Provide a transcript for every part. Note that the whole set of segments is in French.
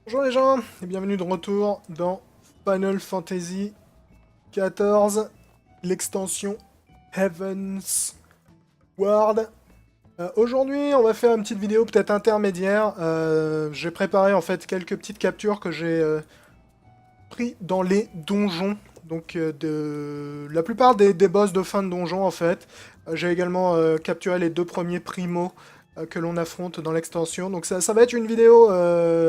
Bonjour les gens, et bienvenue de retour dans Final Fantasy XIV, l'extension Heaven's Ward. Aujourd'hui, on va faire une petite vidéo peut-être intermédiaire. J'ai préparé en fait quelques petites captures que j'ai pris dans les donjons. Donc la plupart des boss de fin de donjon en fait. J'ai également capturé les deux premiers primos que l'on affronte dans l'extension. Donc ça va être une vidéo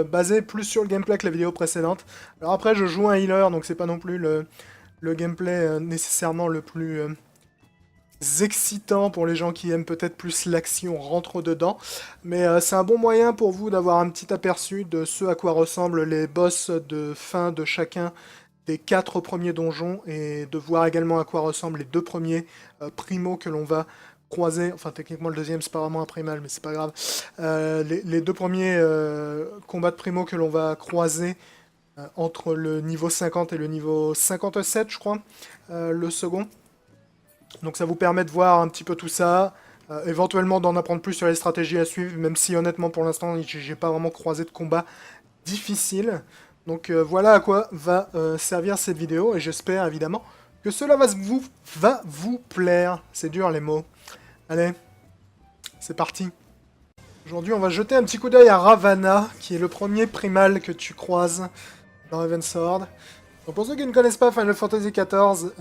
basée plus sur le gameplay que la vidéo précédente. Alors après je joue un healer, donc c'est pas non plus le gameplay nécessairement le plus excitant pour les gens qui aiment peut-être plus l'action rentre dedans. Mais c'est un bon moyen pour vous d'avoir un petit aperçu de ce à quoi ressemblent les boss de fin de chacun des 4 premiers donjons et de voir également à quoi ressemblent les deux premiers primos que l'on va croiser. Enfin, techniquement, le deuxième, c'est pas vraiment un primal, mais c'est pas grave. Les deux premiers combats de primo que l'on va croiser entre le niveau 50 et le niveau 57, je crois, le second. Donc ça vous permet de voir un petit peu tout ça, éventuellement d'en apprendre plus sur les stratégies à suivre, même si honnêtement pour l'instant j'ai pas vraiment croisé de combat difficile. Donc voilà à quoi va servir cette vidéo, et j'espère évidemment que cela va vous plaire. C'est dur les mots. Allez, c'est parti. Aujourd'hui on va jeter un petit coup d'œil à Ravana, qui est le premier primal que tu croises dans Heavensward. Donc pour ceux qui ne connaissent pas Final Fantasy XIV,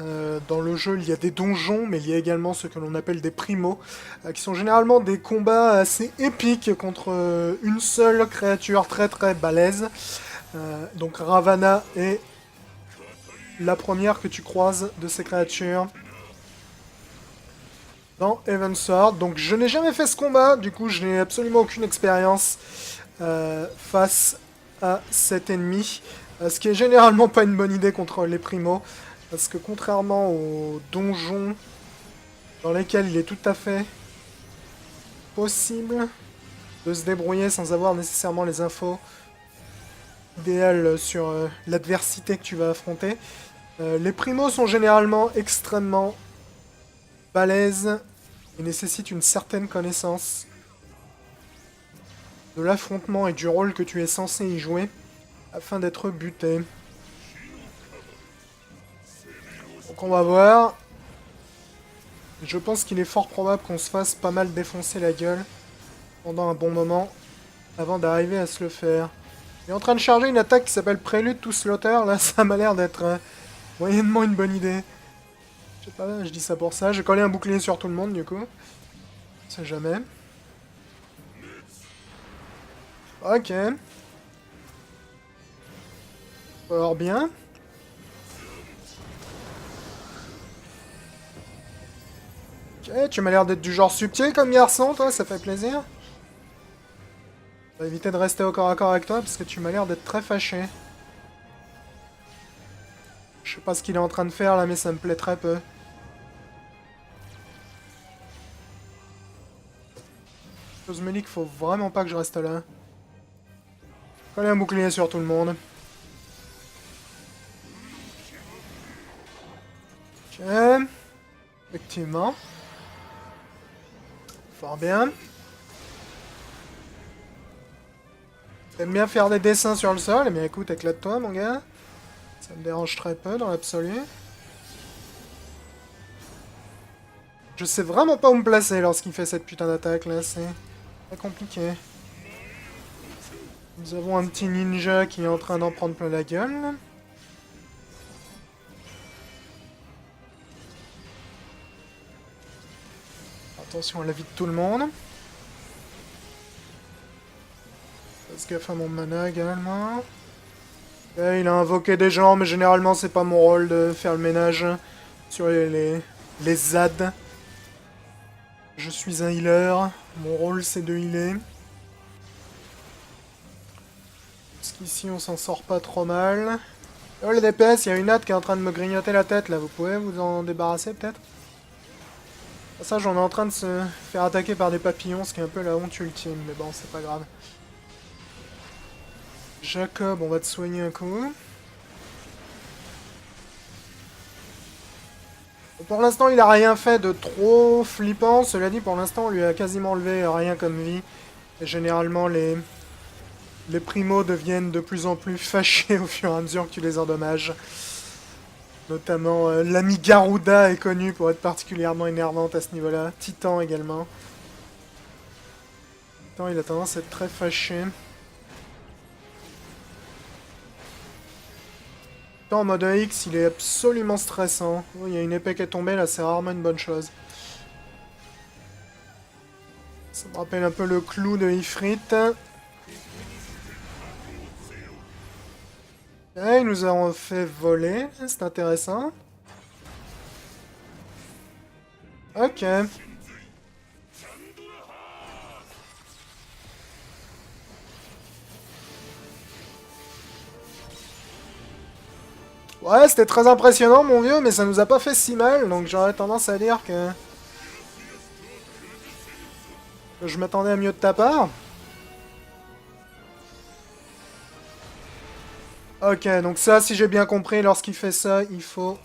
dans le jeu il y a des donjons, mais il y a également ce que l'on appelle des primos, qui sont généralement des combats assez épiques contre une seule créature très très balèze. Donc Ravana est la première que tu croises de ces créatures dans Heavensward. Donc je n'ai jamais fait ce combat, du coup je n'ai absolument aucune expérience face à cet ennemi. Ce qui est généralement pas une bonne idée contre les primos, parce que contrairement aux donjons dans lesquels il est tout à fait possible de se débrouiller sans avoir nécessairement les infos idéales sur l'adversité que tu vas affronter, les primos sont généralement extrêmement balèzes et nécessitent une certaine connaissance de l'affrontement et du rôle que tu es censé y jouer afin d'être buté. Donc on va voir. Je pense qu'il est fort probable qu'on se fasse pas mal défoncer la gueule pendant un bon moment avant d'arriver à se le faire. Il est en train de charger une attaque qui s'appelle Prélude to Slaughter. Là, ça m'a l'air d'être moyennement une bonne idée. Je sais pas, je dis ça pour ça. J'ai collé un bouclier sur tout le monde, du coup. On sait jamais. Ok. Fort bien. Ok, tu m'as l'air d'être du genre subtil comme garçon, toi, ça fait plaisir. On va éviter de rester au corps à corps avec toi, parce que tu m'as l'air d'être très fâché. Je sais pas ce qu'il est en train de faire là, mais ça me plaît très peu. Chose me dit qu'il faut vraiment pas que je reste là. Coller un bouclier sur tout le monde. Ok. Effectivement. Fort bien. T'aimes bien faire des dessins sur le sol? Eh bien écoute, éclate-toi mon gars. Ça me dérange très peu dans l'absolu. Je sais vraiment pas où me placer lorsqu'il fait cette putain d'attaque là, c'est très compliqué. Nous avons un petit ninja qui est en train d'en prendre plein la gueule. Attention à la vie de tout le monde. Parce gaffe à mon mana également. Ok, il a invoqué des gens, mais généralement c'est pas mon rôle de faire le ménage sur les ZAD. Je suis un healer, mon rôle c'est de healer. Parce qu'ici on s'en sort pas trop mal. Oh les DPS, il y a une hâte qui est en train de me grignoter la tête là, vous pouvez vous en débarrasser peut-être? Ça, j'en est en train de se faire attaquer par des papillons, ce qui est un peu la honte ultime, mais bon, c'est pas grave. Jacob, on va te soigner un coup. Bon, pour l'instant, il a rien fait de trop flippant. Cela dit, pour l'instant, on lui a quasiment enlevé rien comme vie. Et généralement, les Les primos deviennent de plus en plus fâchés au fur et à mesure que tu les endommages. Notamment l'ami Garuda est connu pour être particulièrement énervante à ce niveau-là. Titan également. Titan, il a tendance à être très fâché. En mode X, il est absolument stressant. Oh, il y a une épée qui est tombée, là, c'est rarement une bonne chose. Ça me rappelle un peu le clou de Ifrit. Ah, ils nous ont fait voler, c'est intéressant. Ok. Ouais, c'était très impressionnant, mon vieux, mais ça nous a pas fait si mal, donc j'aurais tendance à dire que je m'attendais à mieux de ta part. Ok, donc ça, si j'ai bien compris, lorsqu'il fait ça, il faut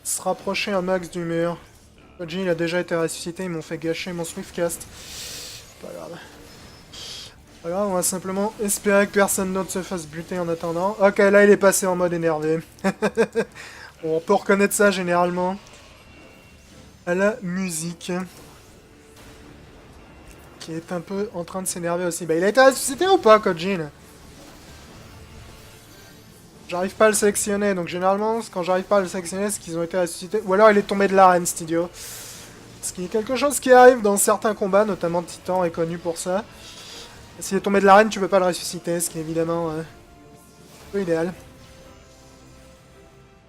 se rapprocher un max du mur. Koji, il a déjà été ressuscité, ils m'ont fait gâcher mon Swiftcast. Pas grave. Pas grave, on va simplement espérer que personne d'autre se fasse buter en attendant. Ok, là, il est passé en mode énervé. Bon, on peut reconnaître ça, généralement, à la musique. Qui est un peu en train de s'énerver aussi. Bah, il a été ressuscité ou pas, Koji, là? J'arrive pas à le sélectionner, donc généralement, quand j'arrive pas à le sélectionner, c'est qu'ils ont été ressuscités. Ou alors il est tombé de l'arène, cet idiot. Ce qui est quelque chose qui arrive dans certains combats, notamment Titan est connu pour ça. S'il est tombé de l'arène, tu peux pas le ressusciter, ce qui est évidemment un peu idéal.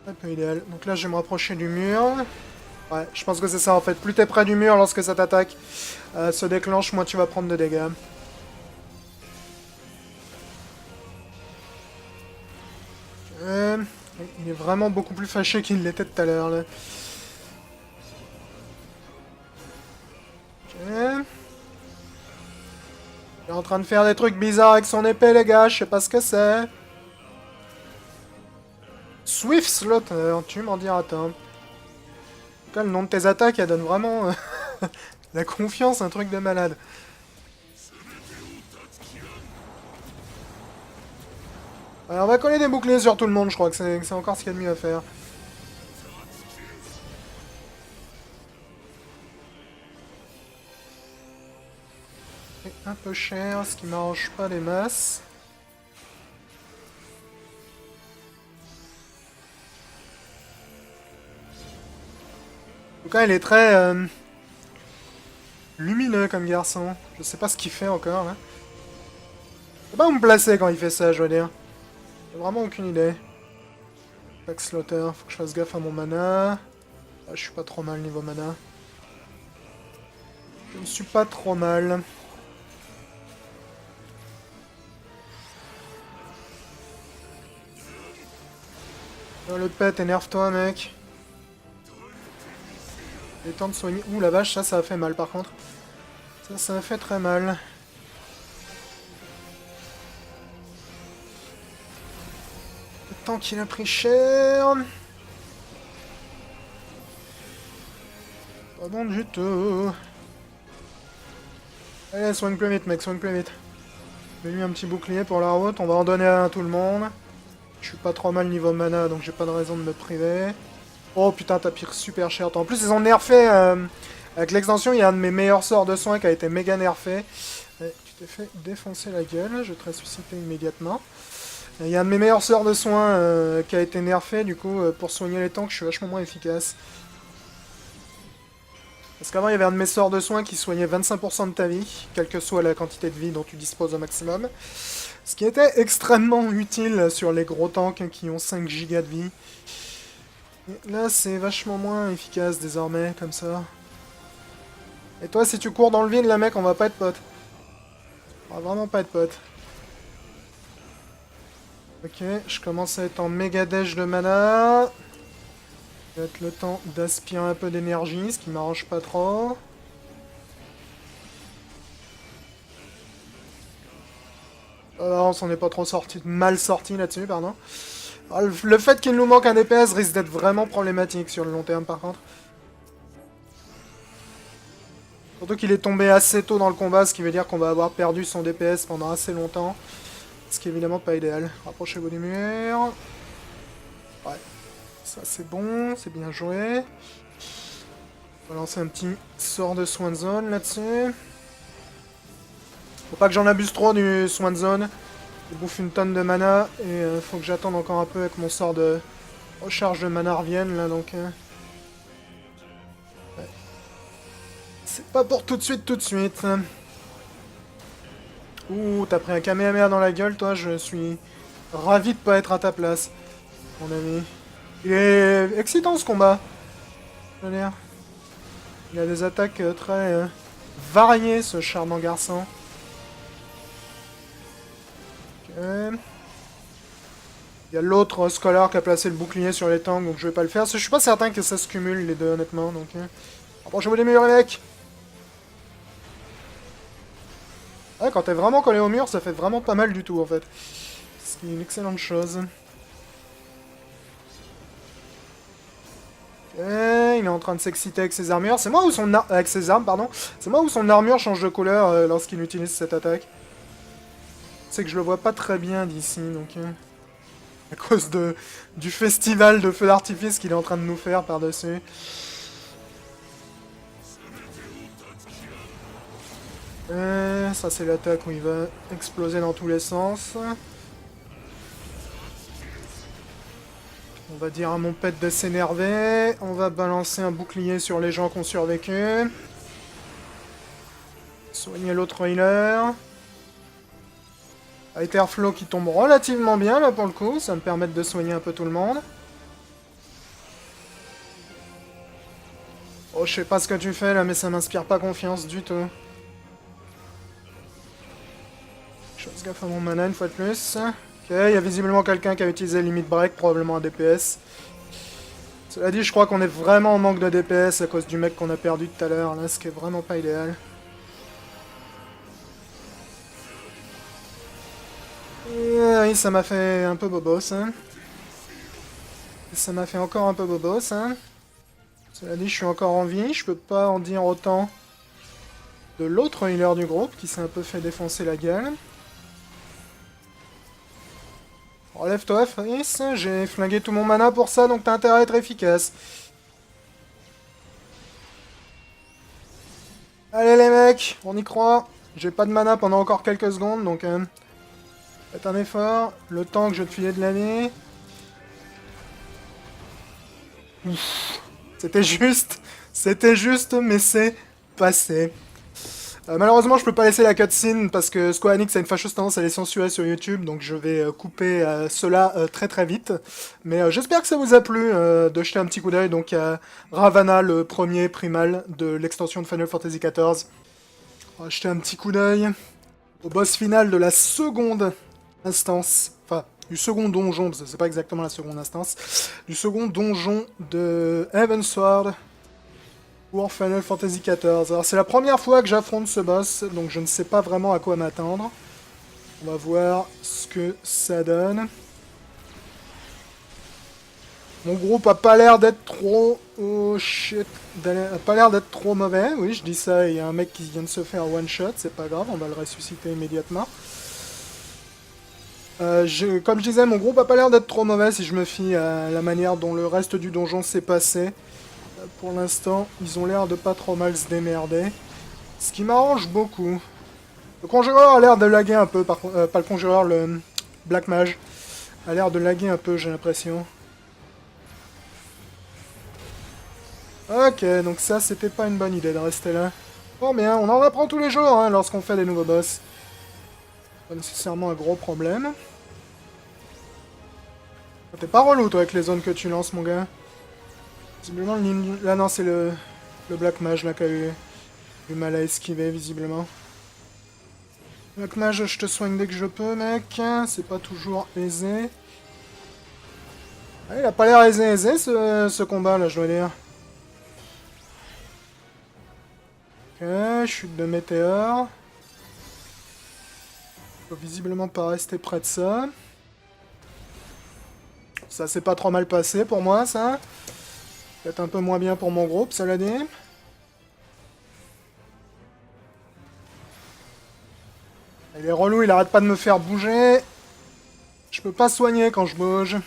Un peu idéal. Donc là, je vais me rapprocher du mur. Ouais, je pense que c'est ça en fait. Plus t'es près du mur lorsque ça t'attaque se déclenche, moins tu vas prendre de dégâts. Il est vraiment beaucoup plus fâché qu'il l'était tout à l'heure, là. Ok. Il est en train de faire des trucs bizarres avec son épée, les gars. Je sais pas ce que c'est. Swift Slaughter, tu m'en diras tant. En tout cas, le nom de tes attaques, elle donne vraiment la confiance, un truc de malade. Alors, on va coller des boucliers sur tout le monde, je crois que c'est encore ce qu'il y a de mieux à faire. C'est un peu cher, ce qui m'arrange pas des masses. En tout cas, il est très lumineux comme garçon. Je sais pas ce qu'il fait encore, là. Je sais pas où me placer quand il fait ça, je veux dire. J'ai vraiment aucune idée. Pack Slaughter, faut que je fasse gaffe à mon mana. Ah, je suis pas trop mal niveau mana. Je ne suis pas trop mal. Oh, le pet, énerve-toi, mec. Il est temps de soigner. Ouh, la vache, ça a fait mal, par contre. Ça a fait très mal. Le temps qu'il a pris cher. Pas bon du tout. Allez, soigne plus vite, mec, soigne plus vite. Mets-lui un petit bouclier pour la route, on va en donner un à tout le monde. Je suis pas trop mal niveau mana, donc j'ai pas de raison de me priver. Oh putain, t'as pire super cher. En plus, ils ont nerfé. Avec l'extension, il y a un de mes meilleurs sorts de soins qui a été méga nerfé. Tu t'es fait défoncer la gueule, je vais te ressusciter immédiatement. Il y a un de mes meilleurs sorts de soins qui a été nerfé, du coup, pour soigner les tanks, je suis vachement moins efficace. Parce qu'avant, il y avait un de mes sorts de soins qui soignait 25% de ta vie, quelle que soit la quantité de vie dont tu disposes au maximum. Ce qui était extrêmement utile sur les gros tanks qui ont 5 gigas de vie. Et là, c'est vachement moins efficace désormais, comme ça. Et toi, si tu cours dans le vide, là, mec, on va pas être potes. On va vraiment pas être potes. Ok, je commence à être en méga dèche de mana. Ça va être le temps d'aspirer un peu d'énergie, ce qui m'arrange pas trop. On s'en est pas trop sorti, mal sorti là-dessus, pardon. Alors, le fait qu'il nous manque un DPS risque d'être vraiment problématique sur le long terme, par contre. Surtout qu'il est tombé assez tôt dans le combat, ce qui veut dire qu'on va avoir perdu son DPS pendant assez longtemps. Ce qui est évidemment pas idéal. Rapprochez-vous du mur. Ouais. Ça c'est bon, c'est bien joué. On va lancer un petit sort de soin de zone là-dessus. Faut pas que j'en abuse trop du soin de zone. Il bouffe une tonne de mana et faut que j'attende encore un peu avec mon sort de recharge de mana revienne là donc. Ouais. C'est pas pour tout de suite, tout de suite. Ouh, t'as pris un Kamehameha dans la gueule, toi, je suis ravi de pas être à ta place, mon ami. Il est excitant ce combat. Je veux dire. Il a des attaques très variées, ce charmant garçon. Ok. Il y a l'autre Scholar qui a placé le bouclier sur les tanks, donc je vais pas le faire. Je suis pas certain que ça se cumule les deux, honnêtement. Donc, approchez-vous des murs, les mecs. Ouais, quand t'es vraiment collé au mur, ça fait vraiment pas mal du tout, en fait. Ce qui est une excellente chose. Ok, il est en train de s'exciter avec ses armures. C'est moi ou son avec ses armes, pardon. C'est moi ou son armure change de couleur lorsqu'il utilise cette attaque. C'est que je le vois pas très bien d'ici, donc... à cause du festival de feux d'artifice qu'il est en train de nous faire par-dessus. Ça c'est l'attaque où il va exploser dans tous les sens. On va dire à mon pet de s'énerver. On va balancer un bouclier sur les gens qui ont survécu. Soigner l'autre healer. Aetherflow qui tombe relativement bien là pour le coup. Ça va me permettre de soigner un peu tout le monde. Oh, je sais pas ce que tu fais là, mais ça m'inspire pas confiance du tout. Je fasse gaffe à mon mana une fois de plus. Ok, il y a visiblement quelqu'un qui a utilisé Limit Break, probablement un DPS. Cela dit, je crois qu'on est vraiment en manque de DPS à cause du mec qu'on a perdu tout à l'heure, là, ce qui est vraiment pas idéal. Oui, ça m'a fait un peu bobos, hein. Ça m'a fait encore un peu bobos, hein. Cela dit, je suis encore en vie, je peux pas en dire autant de l'autre healer du groupe qui s'est un peu fait défoncer la gueule. Relève-toi, Fris, j'ai flingué tout mon mana pour ça, donc t'as intérêt à être efficace. Allez les mecs, on y croit. J'ai pas de mana pendant encore quelques secondes, donc faites un effort. Le temps que je te filais de l'année. C'était juste, mais c'est passé. Malheureusement, je peux pas laisser la cutscene parce que Square Enix a une fâcheuse tendance à les censurer sur YouTube, donc je vais couper cela très très vite. Mais j'espère que ça vous a plu de jeter un petit coup d'œil donc à Ravana, le premier primal de l'extension de Final Fantasy XIV. On va jeter un petit coup d'œil au boss final de la seconde instance, enfin du second donjon, parce que c'est pas exactement la seconde instance, du second donjon de Heavensward pour Final Fantasy XIV. Alors c'est la première fois que j'affronte ce boss, donc je ne sais pas vraiment à quoi m'attendre. On va voir ce que ça donne. Mon groupe a pas l'air d'être trop... Oh shit. A pas l'air d'être trop mauvais. Oui, je dis ça, il y a un mec qui vient de se faire one shot, c'est pas grave, on va le ressusciter immédiatement. Comme je disais, mon groupe a pas l'air d'être trop mauvais si je me fie à la manière dont le reste du donjon s'est passé. Pour l'instant, ils ont l'air de pas trop mal se démerder. Ce qui m'arrange beaucoup. Le conjureur a l'air de laguer un peu, par contre, pas le conjureur, le Black Mage a l'air de laguer un peu, j'ai l'impression. Ok, donc ça, c'était pas une bonne idée de rester là. Bon, bien, on en apprend tous les jours hein, lorsqu'on fait des nouveaux boss. Pas nécessairement un gros problème. T'es pas relou, toi, avec les zones que tu lances, mon gars. Visiblement, là, non, c'est le Black Mage, là, qui a eu du mal à esquiver, visiblement. Black Mage, je te soigne dès que je peux, mec. C'est pas toujours aisé. Ah, il a pas l'air aisé, ce combat, là, je dois dire. Ok, chute de météore. Faut visiblement pas rester près de ça. Ça s'est pas trop mal passé pour moi, ça. Peut-être un peu moins bien pour mon groupe, cela dit. Il est relou, il arrête pas de me faire bouger. Je peux pas soigner quand je bouge.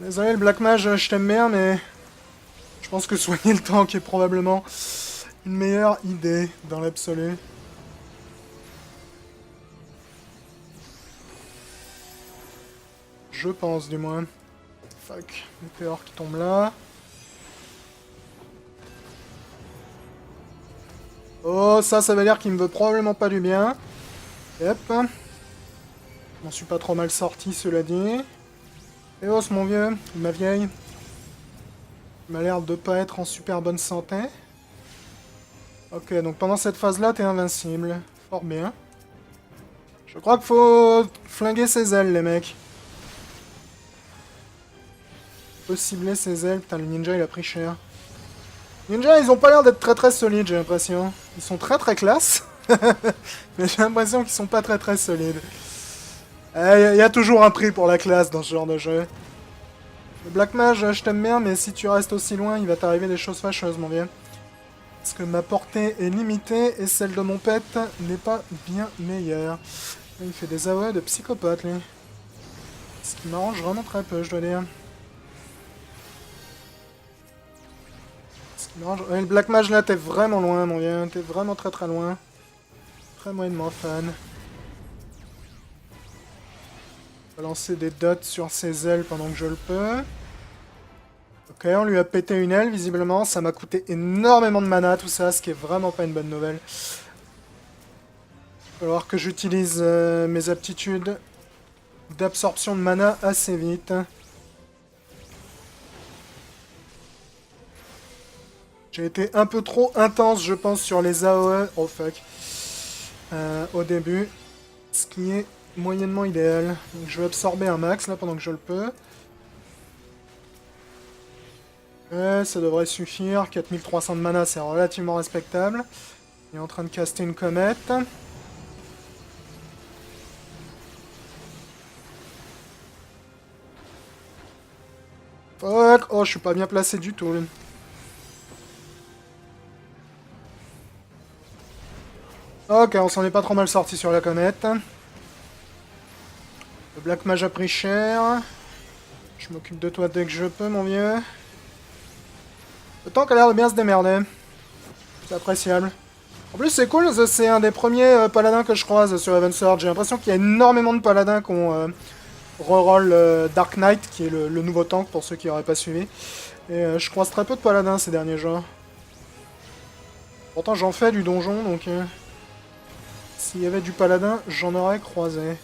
Désolé le Black Mage, je t'aime bien, mais... Je pense que soigner le tank est probablement une meilleure idée dans l'absolu. Je pense, du moins. Fuck, météore qui tombe là. Oh, ça veut dire qu'il me veut probablement pas du bien. Yep. Je m'en suis pas trop mal sorti, cela dit. Et oh, mon vieux, ma vieille. Il m'a l'air de pas être en super bonne santé. Ok, donc pendant cette phase-là, t'es invincible. Fort bien. Je crois qu'il faut flinguer ses ailes, les mecs. Faut cibler ses ailes. Putain, le ninja, il a pris cher. Ninja, ils ont pas l'air d'être très solides, j'ai l'impression. Ils sont très classe. Mais j'ai l'impression qu'ils sont pas très solides. Il y a toujours un prix pour la classe dans ce genre de jeu. Le Black Mage, je t'aime bien, mais si tu restes aussi loin, il va t'arriver des choses fâcheuses, mon vieux. Parce que ma portée est limitée et celle de mon pet n'est pas bien meilleure. Il fait des AOE de psychopathe, lui. Ce qui m'arrange vraiment très peu, je dois dire. Ce qui m'arrange... Ouais, le Black Mage, là, t'es vraiment loin, mon vieux. T'es vraiment très loin. Très moyennement fan. On va lancer des dots sur ses ailes pendant que je le peux. Ok, on lui a pété une aile, visiblement. Ça m'a coûté énormément de mana, tout ça, ce qui est vraiment pas une bonne nouvelle. Il va falloir que j'utilise mes aptitudes d'absorption de mana assez vite. J'ai été un peu trop intense, je pense, sur les AOE. Oh fuck. Au début. Ce qui est moyennement idéal. Donc je vais absorber un max, là, pendant que je le peux. Ouais, ça devrait suffire. 4300 de mana, c'est relativement respectable. Il est en train de caster une comète. Fuck. Oh, je suis pas bien placé du tout. Ok, on s'en est pas trop mal sorti sur la comète. Le Black Mage a pris cher. Je m'occupe de toi dès que je peux, mon vieux. Le tank a l'air de bien se démerder. C'est appréciable. En plus, c'est cool, c'est un des premiers paladins que je croise sur Evansward. J'ai l'impression qu'il y a énormément de paladins qui ont reroll Dark Knight, qui est le nouveau tank pour ceux qui n'auraient pas suivi. Et je croise très peu de paladins ces derniers jours. Pourtant, j'en fais du donjon, donc... s'il y avait du paladin, j'en aurais croisé.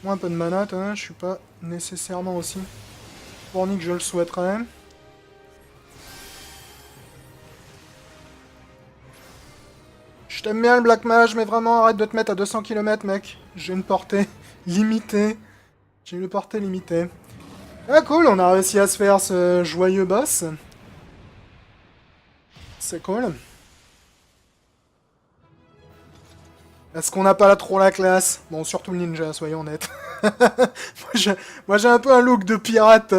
Moi, un peu de mana, je suis pas nécessairement aussi fourni que je le souhaiterais. Je t'aime bien le Black Mage, mais vraiment, arrête de te mettre à 200 km, mec. J'ai une portée limitée. J'ai une portée limitée. Ah, cool, on a réussi à se faire ce joyeux boss. C'est cool. Est-ce qu'on n'a pas trop la classe? Bon, surtout le ninja, soyons honnêtes. Moi, j'ai un peu un look de pirate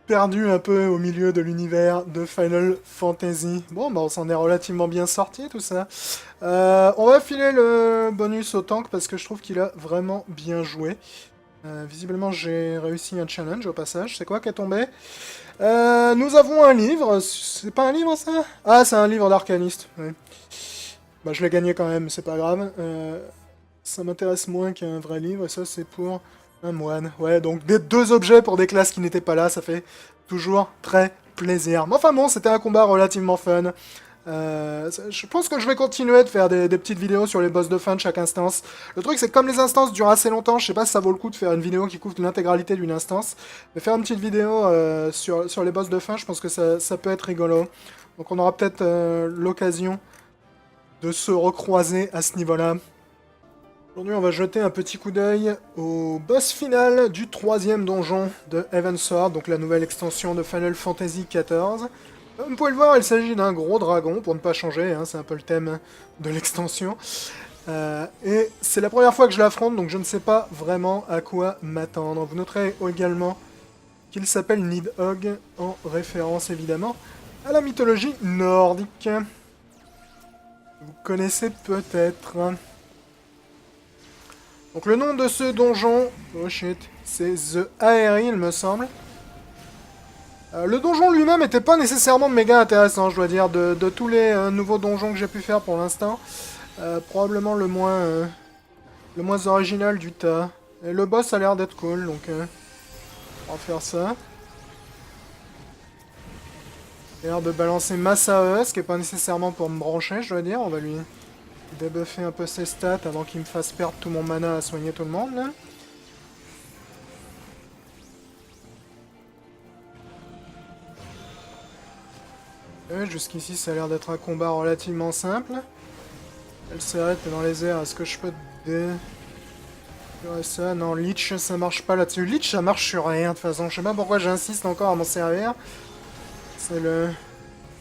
perdu un peu au milieu de l'univers de Final Fantasy. Bon, bah, on s'en est relativement bien sorti, tout ça. On va filer le bonus au tank parce que je trouve qu'il a vraiment bien joué. Visiblement, j'ai réussi un challenge au passage. C'est quoi qui est tombé? Nous avons un livre. C'est pas un livre, ça? Ah, c'est un livre d'arcaniste. Oui. Bah, je l'ai gagné quand même, c'est pas grave. Ça m'intéresse moins qu'un vrai livre, et ça, c'est pour un moine. Ouais, donc des deux objets pour des classes qui n'étaient pas là, ça fait toujours très plaisir. Mais enfin bon, c'était un combat relativement fun. Je pense que je vais continuer de faire des petites vidéos sur les boss de fin de chaque instance. Le truc, c'est que comme les instances durent assez longtemps, je sais pas si ça vaut le coup de faire une vidéo qui couvre l'intégralité d'une instance. Mais faire une petite vidéo sur les boss de fin, je pense que ça peut être rigolo. Donc on aura peut-être l'occasion de se recroiser à ce niveau-là. Aujourd'hui, on va jeter un petit coup d'œil au boss final du 3e donjon de Heavensward, donc la nouvelle extension de Final Fantasy XIV. Comme vous pouvez le voir, il s'agit d'un gros dragon, pour ne pas changer, hein, c'est un peu le thème de l'extension. Et c'est la première fois que je l'affronte, donc je ne sais pas vraiment à quoi m'attendre. Vous noterez également qu'il s'appelle Nidhogg, en référence évidemment à la mythologie nordique. Vous connaissez peut-être. Donc le nom de ce donjon, oh shit, c'est The Aerie, il me semble. Le donjon lui-même n'était pas nécessairement méga intéressant, je dois dire, de tous les nouveaux donjons que j'ai pu faire pour l'instant. Probablement le moins original du tas. Et le boss a l'air d'être cool, donc on va faire ça. Il a l'air de balancer masse AES, ce qui n'est pas nécessairement pour me brancher, je dois dire. On va lui débuffer un peu ses stats avant qu'il me fasse perdre tout mon mana à soigner tout le monde, là. Jusqu'ici, ça a l'air d'être un combat relativement simple. Elle s'arrête dans les airs. Est-ce que je peux ça? Non, Leech, ça marche pas là-dessus. Leech, ça marche sur rien, de toute façon. Je sais pas pourquoi j'insiste encore à m'en servir. C'est le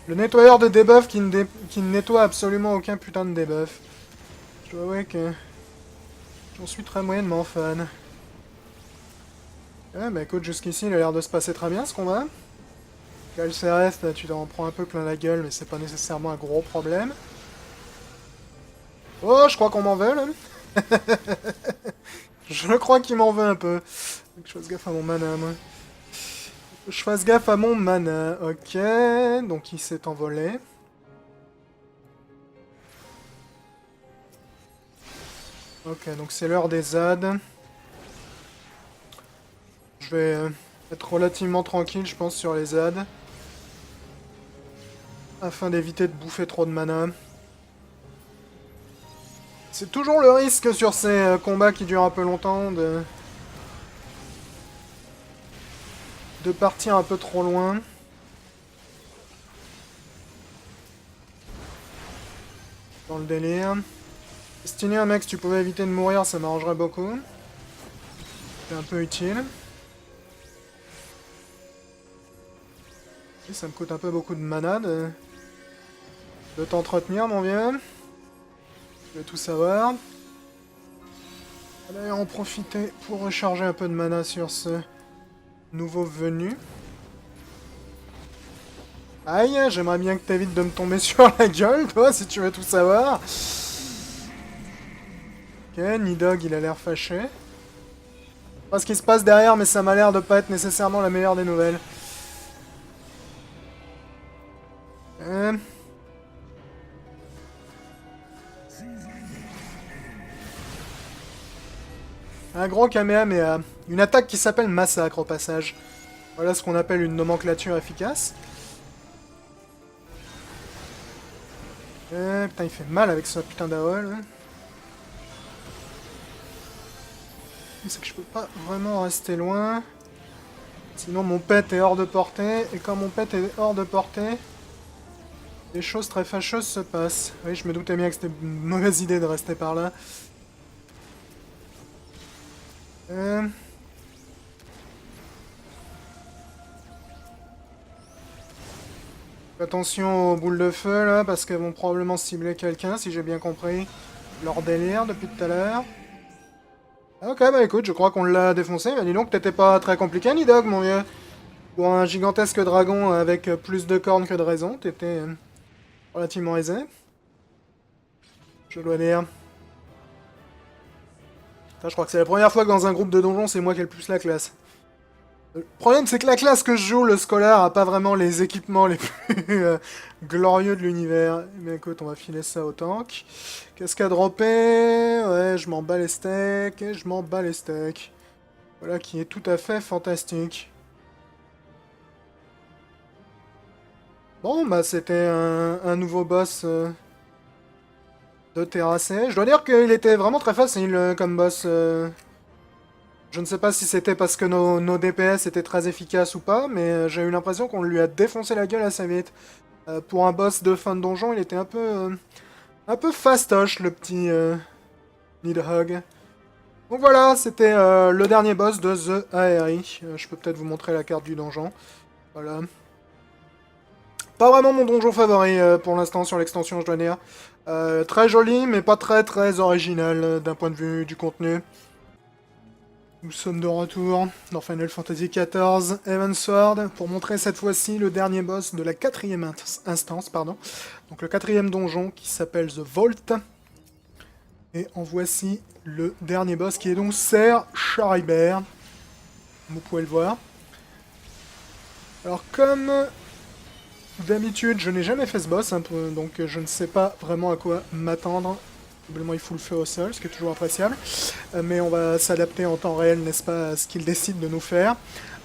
nettoyeur de debuff qui ne nettoie absolument aucun putain de debuff. Je dois avouer que j'en suis très moyennement fan. Bah écoute, jusqu'ici, il a l'air de se passer très bien ce combat. Calcérest, tu t'en prends un peu plein la gueule, mais c'est pas nécessairement un gros problème. Oh, je crois qu'on m'en veut, là. Je crois qu'il m'en veut un peu. Faut que je fasse gaffe à mon mana, moi. Faut que je fasse gaffe à mon mana. Ok, donc il s'est envolé. Ok, donc c'est l'heure des ZAD. Je vais être relativement tranquille, je pense, sur les ZAD. Afin d'éviter de bouffer trop de mana. C'est toujours le risque sur ces combats qui durent un peu longtemps de partir un peu trop loin. Dans le délire. Destiné un mec, si tu pouvais éviter de mourir, ça m'arrangerait beaucoup. C'est un peu utile. Et ça me coûte un peu beaucoup de mana de t'entretenir, mon vieux. Je vais tout savoir. Allez, en profiter pour recharger un peu de mana sur ce nouveau venu. Aïe, j'aimerais bien que t'évites de me tomber sur la gueule, toi, si tu veux tout savoir. Ok, Nidog, il a l'air fâché. Je sais pas ce qui se passe derrière, mais ça m'a l'air de pas être nécessairement la meilleure des nouvelles. Un gros Kamehameha. Une attaque qui s'appelle Massacre au passage. Voilà ce qu'on appelle une nomenclature efficace. Putain, il fait mal avec ce putain d'AOL. C'est que je peux pas vraiment rester loin. Sinon mon pet est hors de portée. Et quand mon pet est hors de portée, des choses très fâcheuses se passent. Oui, je me doutais bien que c'était une mauvaise idée de rester par là. Attention aux boules de feu là, parce qu'elles vont probablement cibler quelqu'un, si j'ai bien compris leur délire depuis tout à l'heure. Ok, bah écoute, je crois qu'on l'a défoncé, mais dis donc, t'étais pas très compliqué, Nidog, mon vieux. Pour un gigantesque dragon avec plus de cornes que de raison, t'étais relativement aisé. Je dois dire. Putain, je crois que c'est la première fois que dans un groupe de donjons, c'est moi qui ai le plus la classe. Le problème, c'est que la classe que je joue, le scolaire, a pas vraiment les équipements les plus glorieux de l'univers. Mais écoute, on va filer ça au tank. Qu'est-ce qu'a droppé? Ouais, je m'en bats les steaks, et je m'en bats les steaks. Voilà qui est tout à fait fantastique. Bon, bah c'était un nouveau boss de terrasser. Je dois dire qu'il était vraiment très facile comme boss. Je ne sais pas si c'était parce que nos DPS étaient très efficaces ou pas, mais j'ai eu l'impression qu'on lui a défoncé la gueule assez vite. Pour un boss de fin de donjon, il était un peu fastoche, le petit Nidhogg. Donc voilà, c'était le dernier boss de The Aerie. Je peux peut-être vous montrer la carte du donjon. Voilà. Pas vraiment mon donjon favori pour l'instant sur l'extension, je dois dire. Très joli, mais pas très original d'un point de vue du contenu. Nous sommes de retour dans Final Fantasy XIV Heavensward pour montrer cette fois-ci le dernier boss de la quatrième instance, pardon. Donc le quatrième donjon qui s'appelle The Vault. Et en voici le dernier boss qui est donc Ser Charibert. Vous pouvez le voir. Alors comme d'habitude, je n'ai jamais fait ce boss, donc je ne sais pas vraiment à quoi m'attendre. Probablement il fout le feu au sol, ce qui est toujours appréciable. Mais on va s'adapter en temps réel, n'est-ce pas, à ce qu'il décide de nous faire.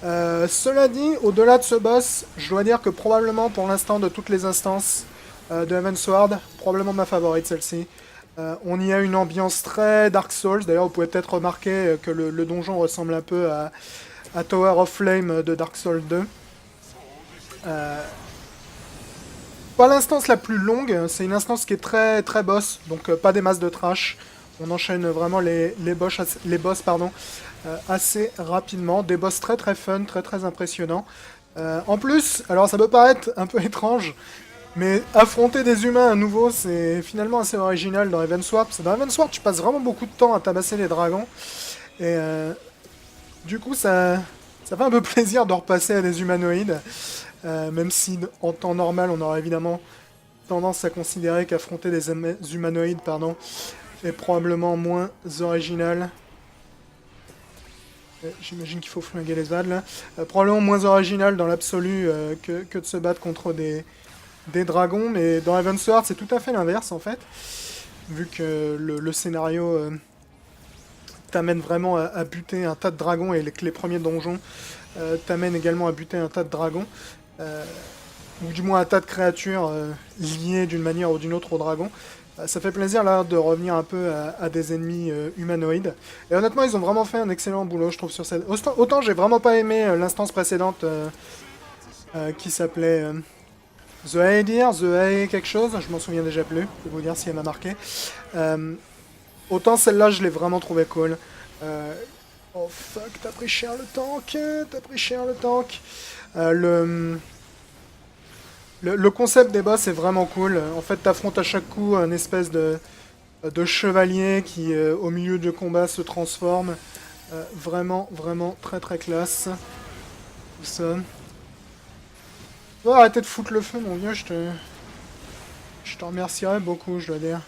Cela dit, au-delà de ce boss, je dois dire que probablement pour l'instant de toutes les instances de Heavensward, probablement ma favorite celle-ci. On y a une ambiance très Dark Souls, d'ailleurs vous pouvez peut-être remarquer que le donjon ressemble un peu à Tower of Flame de Dark Souls 2. Pas l'instance la plus longue, c'est une instance qui est très très boss, donc pas des masses de trash. On enchaîne vraiment les boss assez rapidement. Des boss très très fun, très très impressionnants. En plus, alors ça peut paraître un peu étrange, mais affronter des humains à nouveau, c'est finalement assez original dans Heavensward. Dans Heavensward, tu passes vraiment beaucoup de temps à tabasser les dragons. Et du coup, ça fait un peu plaisir de repasser à des humanoïdes. Même si en temps normal on aurait évidemment tendance à considérer qu'affronter des humanoïdes est probablement moins original. J'imagine qu'il faut flinguer les ZAD là. Probablement moins original dans l'absolu que de se battre contre des dragons, mais dans Heavensward c'est tout à fait l'inverse en fait. Vu que le scénario t'amène vraiment à buter un tas de dragons et que les premiers donjons t'amènent également à buter un tas de dragons. Ou du moins un tas de créatures liées d'une manière ou d'une autre au dragon. Ça fait plaisir là de revenir un peu à des ennemis humanoïdes. Et honnêtement, ils ont vraiment fait un excellent boulot, je trouve, sur cette... Autant j'ai vraiment pas aimé l'instance précédente qui s'appelait The Aedir, The Ae quelque chose, je m'en souviens déjà plus, je vais vous dire si elle m'a marqué. Autant celle-là, je l'ai vraiment trouvé cool. Oh fuck, t'as pris cher le tank, le concept des boss est vraiment cool. En fait, t'affrontes à chaque coup un espèce de chevalier qui, au milieu de combat, se transforme. Vraiment, vraiment très très classe. Tout ça. Tu vas arrêter de foutre le feu, mon vieux, je te remercierai beaucoup, je dois dire.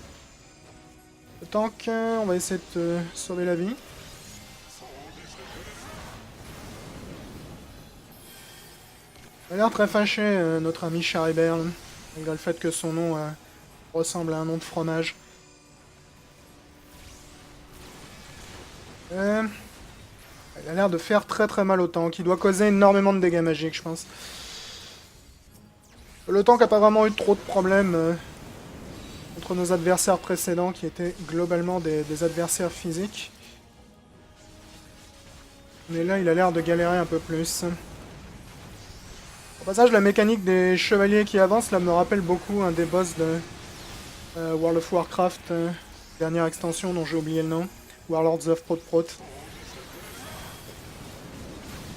Le tank, on va essayer de te sauver la vie. Il a l'air très fâché, notre ami Charibert, malgré le fait que son nom ressemble à un nom de fromage. Il a l'air de faire très très mal au tank. Il doit causer énormément de dégâts magiques, je pense. Le tank a pas vraiment eu trop de problèmes contre nos adversaires précédents, qui étaient globalement des adversaires physiques. Mais là, il a l'air de galérer un peu plus. Au passage, la mécanique des chevaliers qui avancent là me rappelle beaucoup un des boss de World of Warcraft, dernière extension dont j'ai oublié le nom, Warlords of Prot.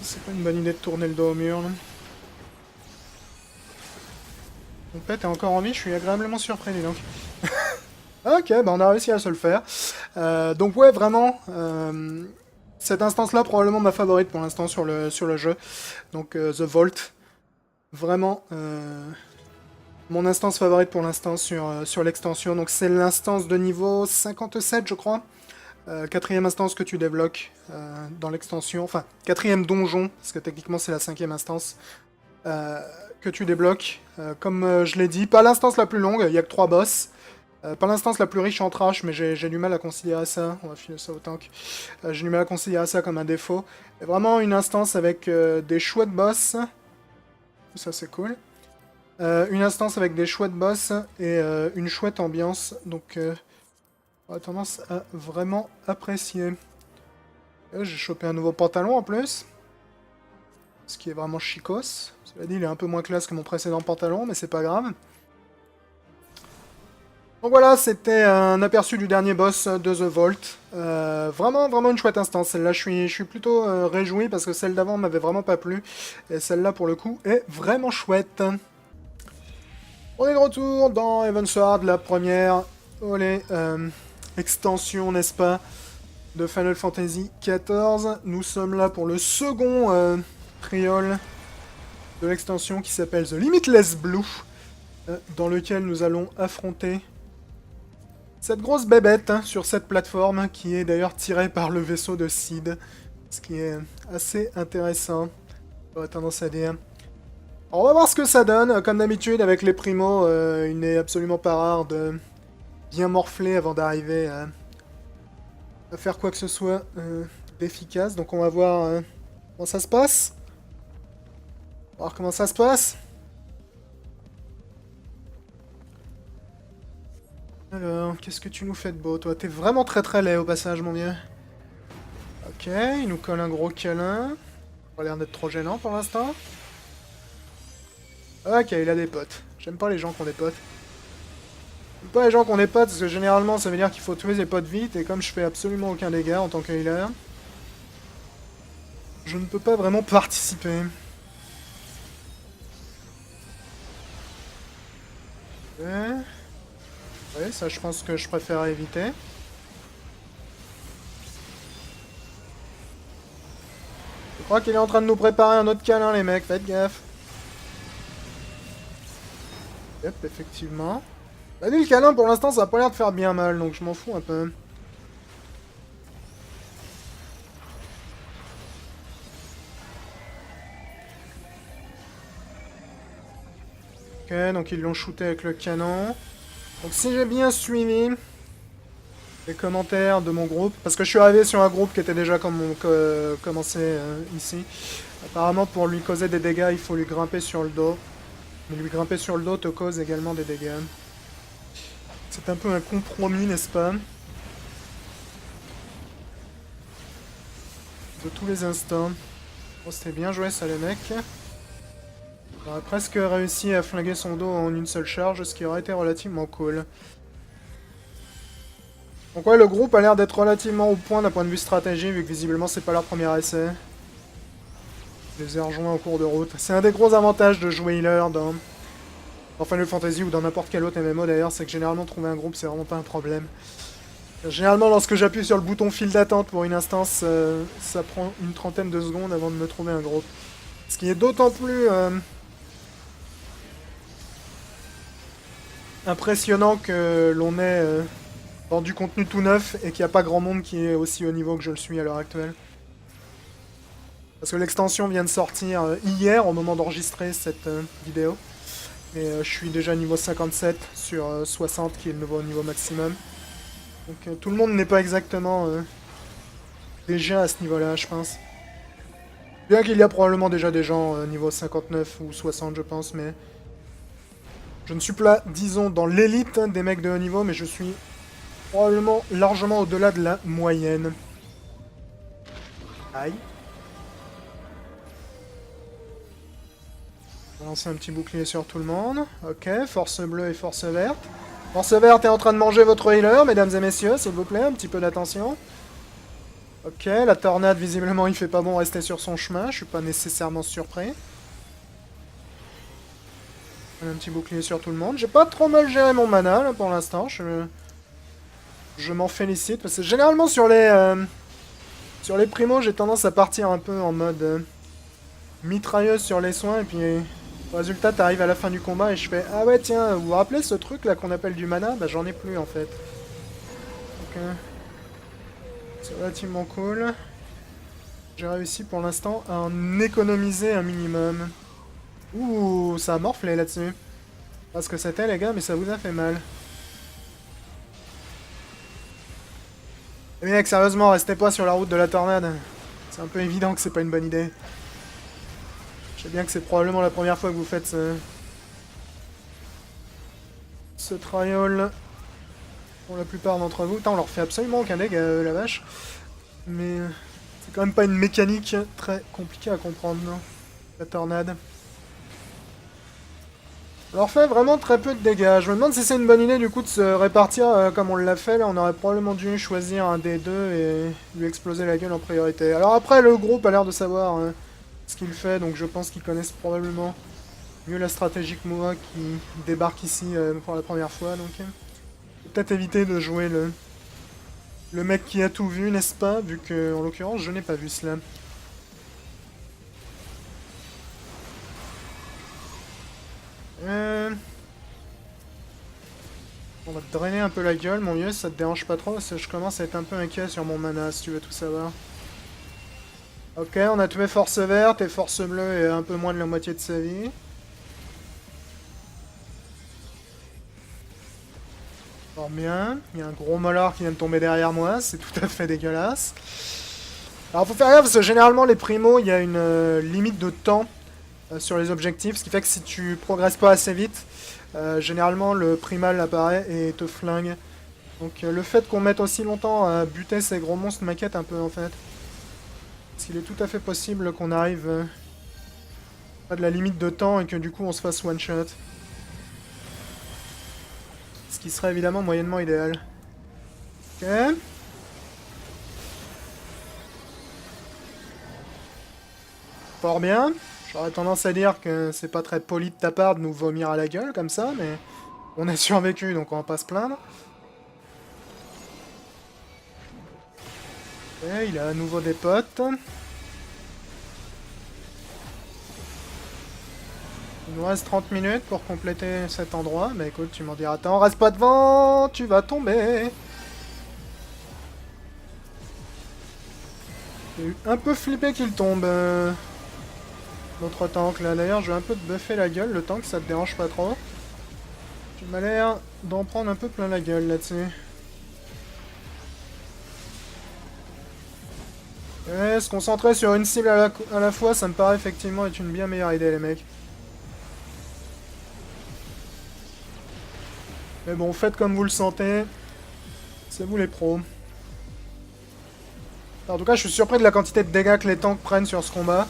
C'est pas une bonne idée de tourner le dos au mur là. Mon pet est encore en vie, je suis agréablement surpris, dis donc. Ok, bah on a réussi à se le faire. Donc ouais, vraiment, cette instance-là, probablement ma favorite pour l'instant sur le jeu. Donc The Vault. Vraiment, mon instance favorite pour l'instant sur l'extension. Donc c'est l'instance de niveau 57, je crois. Quatrième instance que tu débloques dans l'extension. Enfin, quatrième donjon, parce que techniquement c'est la cinquième instance. Que tu débloques. Comme je l'ai dit, pas l'instance la plus longue, il n'y a que 3 boss. Pas l'instance la plus riche en trash, mais j'ai du mal à considérer ça. On va filer ça au tank. J'ai du mal à considérer ça comme un défaut. Et vraiment une instance avec des chouettes boss. Ça c'est cool. Une instance avec des chouettes boss et une chouette ambiance. Donc on a tendance à vraiment apprécier. J'ai chopé un nouveau pantalon en plus. Ce qui est vraiment chicos. Cela dit, il est un peu moins classe que mon précédent pantalon, mais c'est pas grave. Donc voilà, c'était un aperçu du dernier boss de The Vault. Vraiment, vraiment une chouette instance. Celle-là, je suis plutôt réjoui parce que celle d'avant m'avait vraiment pas plu. Et celle-là, pour le coup, est vraiment chouette. On est de retour dans Heavensward, la première extension, n'est-ce pas, de Final Fantasy XIV. Nous sommes là pour le second triol de l'extension qui s'appelle The Limitless Blue, dans lequel nous allons affronter cette grosse bébête sur cette plateforme, qui est d'ailleurs tirée par le vaisseau de Cid, ce qui est assez intéressant, j'aurais tendance à dire. Alors, on va voir ce que ça donne. Comme d'habitude, avec les primos, il n'est absolument pas rare de bien morfler avant d'arriver à faire quoi que ce soit d'efficace. Donc on va voir comment ça se passe. On va voir comment ça se passe. Alors, qu'est-ce que tu nous fais de beau, toi? T'es vraiment très très laid au passage, mon vieux. Ok, il nous colle un gros câlin. Pas l'air d'être trop gênant pour l'instant. Ok, il a des potes. J'aime pas les gens qui ont des potes. J'aime pas les gens qui ont des potes, parce que généralement ça veut dire qu'il faut tuer ses potes vite, et comme je fais absolument aucun dégât en tant que healer, je ne peux pas vraiment participer. Ok. Ouais, ça je pense que je préfère éviter. Je crois qu'il est en train de nous préparer un autre câlin, les mecs, faites gaffe. Yep, effectivement. Bah, lui, le câlin, pour l'instant, ça a pas l'air de faire bien mal, donc je m'en fous un peu. Ok, donc ils l'ont shooté avec le canon. Donc si j'ai bien suivi les commentaires de mon groupe, parce que je suis arrivé sur un groupe qui était déjà commencé ici. Apparemment, pour lui causer des dégâts, il faut lui grimper sur le dos. Mais lui grimper sur le dos te cause également des dégâts. C'est un peu un compromis, n'est-ce pas? De tous les instants. Oh, c'était bien joué ça, les mecs. On aurait presque réussi à flinguer son dos en une seule charge, ce qui aurait été relativement cool. Donc ouais, le groupe a l'air d'être relativement au point d'un point de vue stratégie, vu que visiblement c'est pas leur premier essai. Je les ai rejoints en cours de route. C'est un des gros avantages de jouer healer dans Final Fantasy ou dans n'importe quel autre MMO d'ailleurs, c'est que généralement trouver un groupe c'est vraiment pas un problème. Généralement lorsque j'appuie sur le bouton file d'attente pour une instance, ça prend une trentaine de secondes avant de me trouver un groupe. Ce qui est d'autant plus impressionnant que l'on est dans du contenu tout neuf et qu'il n'y a pas grand monde qui est aussi haut niveau que je le suis à l'heure actuelle. Parce que l'extension vient de sortir hier au moment d'enregistrer cette vidéo. Et je suis déjà niveau 57 sur 60 qui est le nouveau niveau maximum. Donc tout le monde n'est pas exactement déjà à ce niveau-là, je pense. Bien qu'il y a probablement déjà des gens niveau 59 ou 60, je pense, mais... Je ne suis pas, disons, dans l'élite des mecs de haut niveau, mais je suis probablement largement au-delà de la moyenne. Aïe. On va lancer un petit bouclier sur tout le monde. Ok, force bleue et force verte. Force verte est en train de manger votre healer, mesdames et messieurs, s'il vous plaît, un petit peu d'attention. Ok, la tornade, visiblement, il fait pas bon rester sur son chemin, je suis pas nécessairement surpris. Un petit bouclier sur tout le monde. J'ai pas trop mal géré mon mana, là, pour l'instant, je m'en félicite, parce que généralement, sur les primos, j'ai tendance à partir un peu en mode mitrailleuse sur les soins, et puis... Résultat, t'arrives à la fin du combat et je fais ah ouais tiens, vous vous rappelez ce truc là qu'on appelle du mana? Bah j'en ai plus en fait. Donc c'est relativement cool. J'ai réussi pour l'instant à en économiser un minimum. Ouh, ça a morflé là-dessus. Parce que c'était les gars, mais ça vous a fait mal. Les mecs, sérieusement, restez pas sur la route de la tornade. C'est un peu évident que c'est pas une bonne idée. Je sais bien que c'est probablement la première fois que vous faites ce trial pour la plupart d'entre vous. Putain, on leur fait absolument aucun dégât, la vache. Mais c'est quand même pas une mécanique très compliquée à comprendre, non, la tornade. On leur fait vraiment très peu de dégâts. Je me demande si c'est une bonne idée du coup de se répartir comme on l'a fait. Là, on aurait probablement dû choisir un des deux et lui exploser la gueule en priorité. Alors après, le groupe a l'air de savoir... ce qu'il fait, donc je pense qu'ils connaissent probablement mieux la stratégie que moi qui débarque ici pour la première fois, donc peut-être éviter de jouer Le mec qui a tout vu, n'est-ce pas? Vu que, en l'occurrence, je n'ai pas vu cela. On va te drainer un peu la gueule, mon vieux, ça te dérange pas trop, parce que je commence à être un peu inquiet sur mon mana, si tu veux tout savoir. Ok, on a tué Force Verte, et Force Bleue est un peu moins de la moitié de sa vie. Fort bien, il y a un gros molar qui vient de tomber derrière moi, c'est tout à fait dégueulasse. Alors faut faire gaffe, parce que généralement les primos, il y a une limite de temps sur les objectifs, ce qui fait que si tu progresses pas assez vite, généralement le primal apparaît et te flingue. Donc le fait qu'on mette aussi longtemps à buter ces gros monstres m'inquiète un peu en fait. Parce qu'il est tout à fait possible qu'on arrive à de la limite de temps et que du coup on se fasse one shot. Ce qui serait évidemment moyennement idéal. Ok. Fort bien. J'aurais tendance à dire que c'est pas très poli de ta part de nous vomir à la gueule comme ça, mais on a survécu donc on va pas se plaindre. Ok, il a à nouveau des potes. Il nous reste 30 minutes pour compléter cet endroit. Mais écoute, tu m'en diras, attends, reste pas devant, tu vas tomber. J'ai eu un peu flippé qu'il tombe. L'autre tank là. D'ailleurs, je vais un peu te buffer la gueule, le tank, ça te dérange pas trop. Tu m'as l'air d'en prendre un peu plein la gueule là-dessus. Se concentrer sur une cible à la fois, ça me paraît effectivement être une bien meilleure idée, les mecs. Mais bon, faites comme vous le sentez. C'est vous les pros. En tout cas, je suis surpris de la quantité de dégâts que les tanks prennent sur ce combat.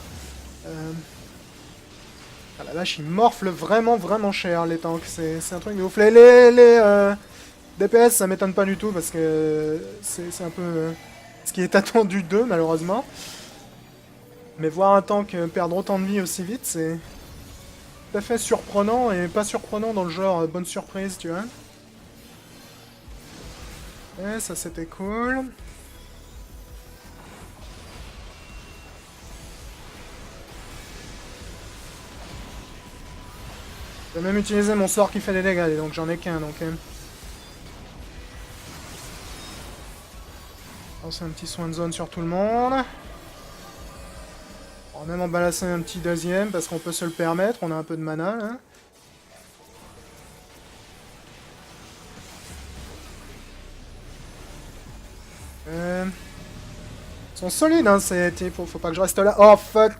Ah la vache, ils morflent vraiment, vraiment cher, les tanks. C'est un truc de ouf. Les DPS, ça m'étonne pas du tout, parce que c'est un peu ce qui est attendu d'eux, malheureusement. Mais voir un tank perdre autant de vie aussi vite, c'est tout à fait surprenant, et pas surprenant dans le genre bonne surprise, tu vois. Ouais, ça c'était cool. Je vais même utiliser mon sort qui fait des dégâts, donc j'en ai qu'un, donc... Lancer un petit soin de zone sur tout le monde. On va même en balancer un petit deuxième, parce qu'on peut se le permettre, on a un peu de mana, là. Ils sont solides, hein, ces types, faut pas que je reste là. Oh, fuck.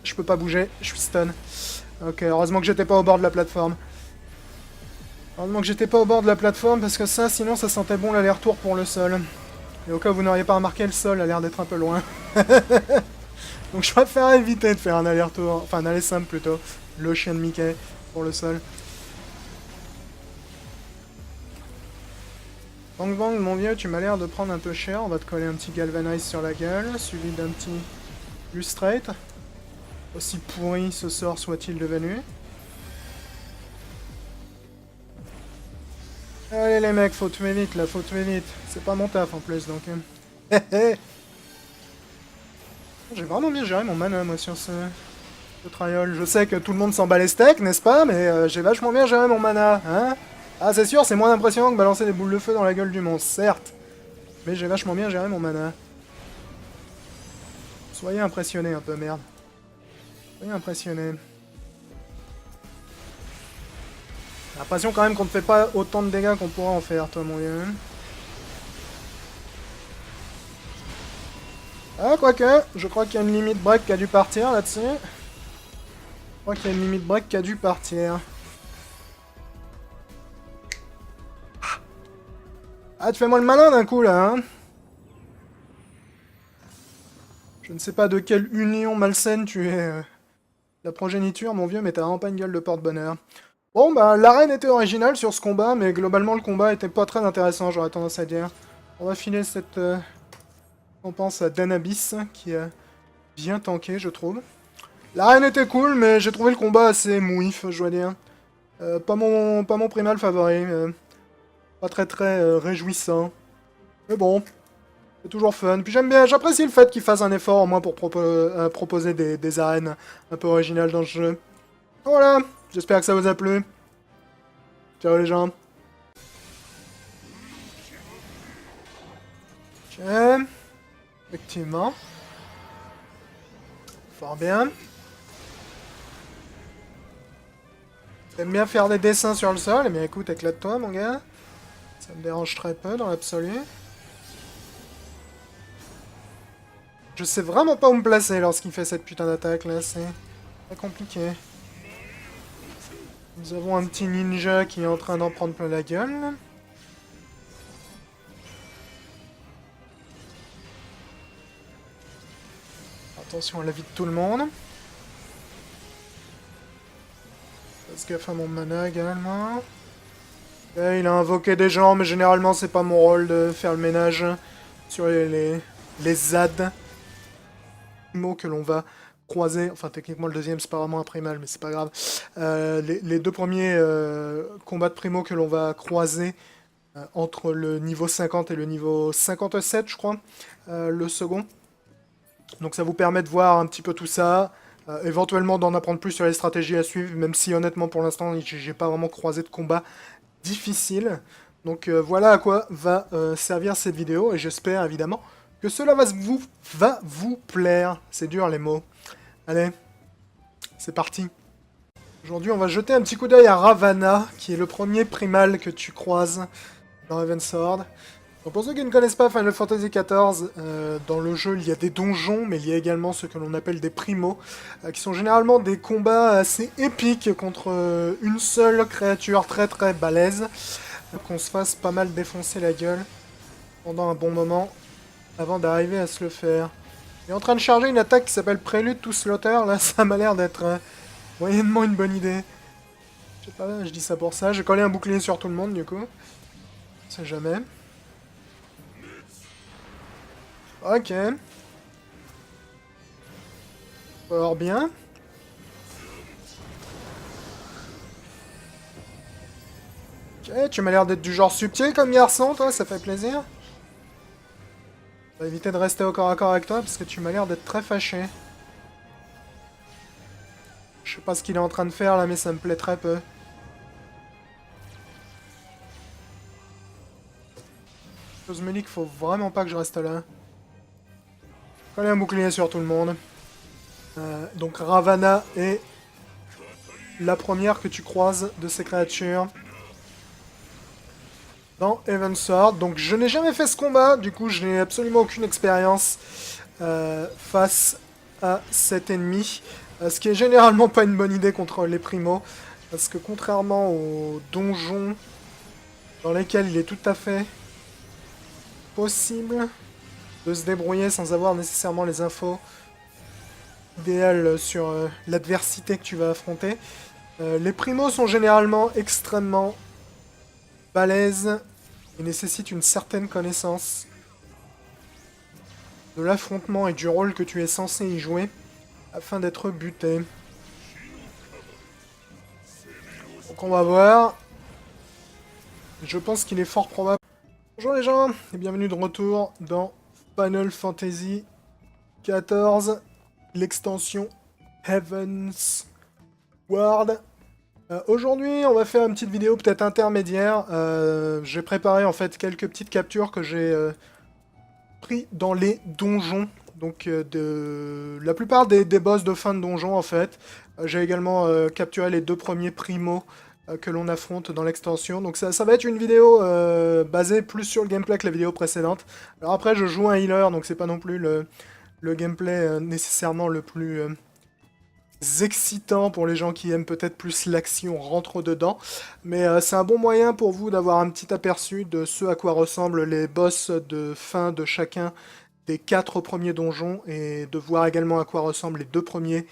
Je peux pas bouger, je suis stun. Ok, heureusement que j'étais pas au bord de la plateforme. Heureusement que j'étais pas au bord de la plateforme, parce que ça, sinon, ça sentait bon l'aller-retour pour le sol. Et au cas où vous n'auriez pas remarqué, le sol a l'air d'être un peu loin. Donc je préfère éviter de faire un aller-retour, enfin un aller simple plutôt. Le chien de Mickey pour le sol. Bang bang, mon vieux, tu m'as l'air de prendre un peu cher. On va te coller un petit galvanize sur la gueule, suivi d'un petit lustrate. Aussi pourri ce sort soit-il devenu. Allez les mecs, faut tuer vite là, faut tuer vite. C'est pas mon taf en plus donc. J'ai vraiment bien géré mon mana moi sur ce trial. Je sais que tout le monde s'en bat les steaks, n'est-ce pas? Mais j'ai vachement bien géré mon mana, hein? Ah c'est sûr, c'est moins impressionnant que balancer des boules de feu dans la gueule du monstre, certes. Mais j'ai vachement bien géré mon mana. Soyez impressionnés un peu, merde. Soyez impressionnés. J'ai l'impression quand même qu'on ne fait pas autant de dégâts qu'on pourra en faire, toi mon vieux. Ah, quoique, je crois qu'il y a une limite break qui a dû partir là-dessus. Je crois qu'il y a une limite break qui a dû partir. Ah, tu fais moi le malin d'un coup là, hein? Je ne sais pas de quelle union malsaine tu es la progéniture, mon vieux, mais t'as vraiment pas une gueule de porte-bonheur. Bon, bah, l'arène était originale sur ce combat, mais globalement, le combat était pas très intéressant, j'aurais tendance à dire. On va filer cette... on pense à Danabis, qui a bien tanké, je trouve. L'arène était cool, mais j'ai trouvé le combat assez mouif, je dois dire. Pas mon primal favori. Pas très réjouissant. Mais bon, C'est toujours fun. Puis j'aime bien, j'apprécie le fait qu'ils fassent un effort au moins pour proposer des arènes un peu originales dans le jeu. Voilà, j'espère que ça vous a plu. Ciao les gens. Ok, effectivement. Fort bien. T'aimes bien faire des dessins sur le sol? Eh bien écoute, éclate-toi mon gars. Ça me dérange très peu dans l'absolu. Je sais vraiment pas où me placer lorsqu'il fait cette putain d'attaque là, c'est très compliqué. Nous avons un petit ninja qui est en train d'en prendre plein la gueule. Attention à la vie de tout le monde. Fasse gaffe à mon mana également. Là, il a invoqué des gens, mais généralement c'est pas mon rôle de faire le ménage sur les ZAD. Mots que l'on va croiser. Enfin, techniquement, le deuxième c'est pas vraiment un primal, mais c'est pas grave. Les deux premiers combats de primo que l'on va croiser entre le niveau 50 et le niveau 57, je crois, le second. Donc ça vous permet de voir un petit peu tout ça. Éventuellement d'en apprendre plus sur les stratégies à suivre, même si honnêtement pour l'instant j'ai pas vraiment croisé de combat difficile. Donc voilà à quoi va servir cette vidéo, et j'espère évidemment que cela va vous plaire. C'est dur les mots. Allez, c'est parti. Aujourd'hui on va jeter un petit coup d'œil à Ravana, qui est le premier primal que tu croises dans Heavensward. Donc pour ceux qui ne connaissent pas Final Fantasy XIV, dans le jeu il y a des donjons, mais il y a également ce que l'on appelle des primos, qui sont généralement des combats assez épiques contre une seule créature très très balèze, qu'on se fasse pas mal défoncer la gueule pendant un bon moment avant d'arriver à se le faire. Il est en train de charger une attaque qui s'appelle Prélude to Slaughter, là ça m'a l'air d'être moyennement une bonne idée. Je sais pas, je dis ça pour ça, j'ai collé un bouclier sur tout le monde du coup. On sait jamais. Ok. Fort bien. Ok, tu m'as l'air d'être du genre subtil comme garçon, toi, ça fait plaisir. On va éviter de rester au corps à corps avec toi, parce que tu m'as l'air d'être très fâché. Je sais pas ce qu'il est en train de faire là, mais ça me plaît très peu. Chose me dit qu'il faut vraiment pas que je reste là. Coller un bouclier sur tout le monde. Donc Ravana est la première que tu croises de ces créatures dans Heavensward. Donc je n'ai jamais fait ce combat, du coup je n'ai absolument aucune expérience face à cet ennemi. Ce qui est généralement pas une bonne idée contre les primos, parce que contrairement aux donjons dans lesquels il est tout à fait possible de se débrouiller sans avoir nécessairement les infos idéales sur l'adversité que tu vas affronter, les primos sont généralement extrêmement balèzes et nécessitent une certaine connaissance de l'affrontement et du rôle que tu es censé y jouer afin d'être buté. Donc on va voir. Je pense qu'il est fort probable. Bonjour les gens, et bienvenue de retour dans Final Fantasy XIV, l'extension Heavensward. Aujourd'hui, on va faire une petite vidéo peut-être intermédiaire. J'ai préparé en fait quelques petites captures que j'ai pris dans les donjons. Donc la plupart des boss de fin de donjon en fait. J'ai également capturé les deux premiers primos que l'on affronte dans l'extension. Donc ça va être une vidéo basée plus sur le gameplay que la vidéo précédente. Alors après je joue un healer, donc c'est pas non plus le gameplay nécessairement le plus excitant pour les gens qui aiment peut-être plus l'action rentre dedans. Mais c'est un bon moyen pour vous d'avoir un petit aperçu de ce à quoi ressemblent les boss de fin de chacun des 4 premiers donjons, et de voir également à quoi ressemblent les deux premiers